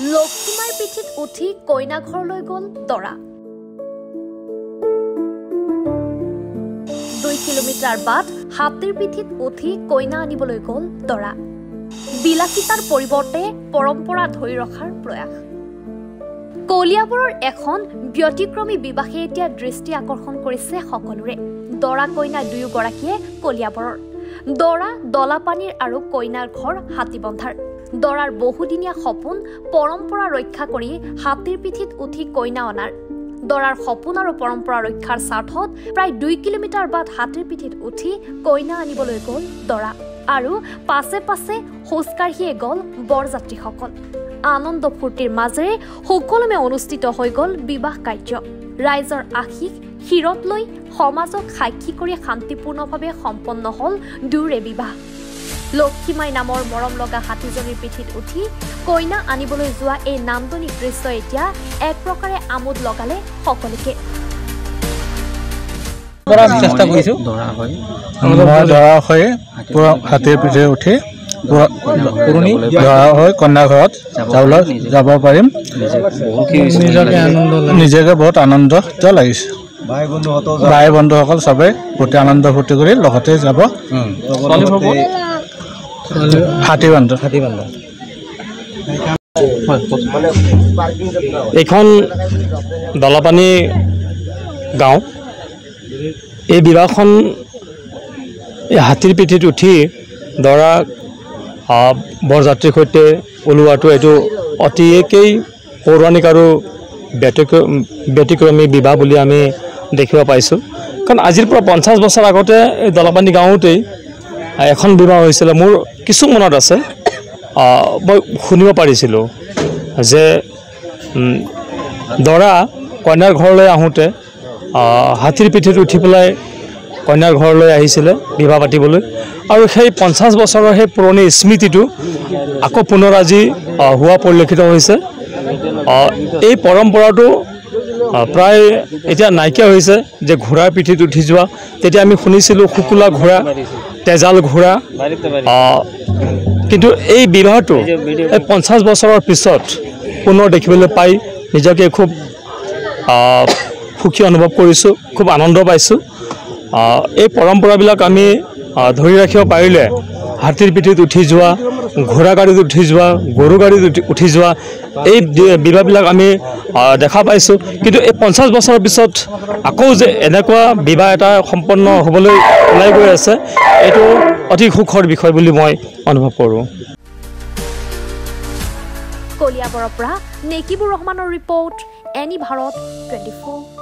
লক্ষ্মীমাৰ পিঠিত উঠি কইনা ঘৰলৈ গ'ল দৰা 2 কিলোমিটাৰ বাট হাতীৰ পিঠিত উঠি কইনা আনিবলৈ গ'ল দৰা বিলাসিতাৰ পৰিৱৰ্তে পৰম্পৰা ধৰি ৰখাৰ প্ৰয়াস কলিয়াবৰৰ এখন ব্যতিক্ৰমী বিবাহে এতিয়া দৃষ্টি আকৰ্ষণ কৰিছে সকলোৰে দৰা কইনা দুয়োগৰাকীয়ে কলিয়াবৰৰ দৰা দলাপানীৰ আৰু কইনাৰ ঘৰ হাতীবন্ধাৰ দৰাৰ বহুদিনীয়া সপোন পৰম্পৰা ৰক্ষা কৰি হাতীৰ পিঠিত উঠি কইনা অনাৰ দৰাৰ সপোন আৰু পৰম্পৰা ৰক্ষাৰ স্বাৰ্থত প্ৰায় 2 কিলোমিটাৰ বাট হাতীৰ পিঠিত উঠি কইনা আনিবলৈ গ'ল দৰা আৰু পাছে পাছে খোজকাঢ়িয়ে গ'ল বৰযাত্ৰীসকল আনন্দ ফূৰ্তিৰ মাজেৰে সকলোমে অনুষ্ঠিত হৈ গ'ল বিবাহ কাৰ্য ৰাইজৰ আশীষ শিৰত লৈ সমাজক সাক্ষী কৰি শান্তিপূৰ্ণভাৱে সম্পন্ন হ'ল দুয়োৰে বিবাহ লক্ষ্মীমাই নামৰ মৰম লগা হাতীজনীৰ পিঠিত উঠি কইনা আনিবলৈ যোৱা এই নান্দনিক দৃশ্য এতিয়া এক প্ৰকাৰে আমোদ লগালে সকলোকে চেষ্টা কৰিছো দৰা হৈ পুৰা হাতীৰ পিঠিত উঠি পুৰণি দৰা হৈ কন্যা ঘৰত যাবলৈ যাব পাৰিম নিজকে বহুত আনন্দিত লাগিছে ভাই বন্ধুসকল চবে গোটে আনন্দ ফূৰ্তি কৰি লগতে যাব হাতীবান্ধ এইখন দলাপানী গাঁও এই বিবাহখন এই হাতীৰ পিঠিত উঠি দৰা বৰযাত্ৰীৰ সৈতে ওলোৱাটো এইটো অতিকেই পৌৰাণিক আৰু ব্যতিক্ৰমী বিবাহ বুলি আমি দেখিব পাইছোঁ কাৰণ আজিৰ পৰা 50 বছৰ আগতে এই দলাপানী গাঁৱতেই এখন বিবাহ হৈছিলে মোৰ কিছু মনত আছে মই শুনিব পাৰিছিলোঁ যে দৰা কইনাৰ ঘৰলৈ আহোঁতে হাতীৰ পিঠিত উঠি পেলাই কইনাৰ ঘৰলৈ আহিছিলে বিবাহ পাতিবলৈ আৰু সেই 50 বছৰৰ সেই পুৰণি স্মৃতিটো আকৌ পুনৰ আজি হোৱা পৰিলক্ষিত হৈছে এই পৰম্পৰাটো প্ৰায় এতিয়া নাইকিয়া হৈছে যে ঘোঁৰাৰ পিঠিত উঠি যোৱা তেতিয়া আমি শুনিছিলোঁ শুকুলা ঘোঁৰা তেজাল ঘোঁৰা কিন্তু এই বিবাহটো এই 50 বছৰৰ পিছত পুনৰ দেখিবলৈ পাই নিজকে খুব সুখী অনুভৱ কৰিছোঁ খুব আনন্দ পাইছোঁ এই পৰম্পৰাবিলাক আমি ধৰি ৰাখিব পাৰিলে হাতীৰ পিঠিত উঠি যোৱা ঘোঁৰা গাড়ীত উঠি যোৱা গৰু গাড়ীত উঠি যোৱা এই বিবাহবিলাক আমি দেখা পাইছোঁ কিন্তু এই 50 বছৰৰ পিছত আকৌ যে এনেকুৱা বিবাহ এটা সম্পন্ন হ'বলৈ ওলাই গৈ আছে এইটো অতি সুখৰ বিষয় বুলি মই অনুভৱ কৰোঁ কলিয়াবৰৰ পৰা নেকিবুৰ ৰহমানৰ ৰিপৰ্ট এনি ভাৰত 24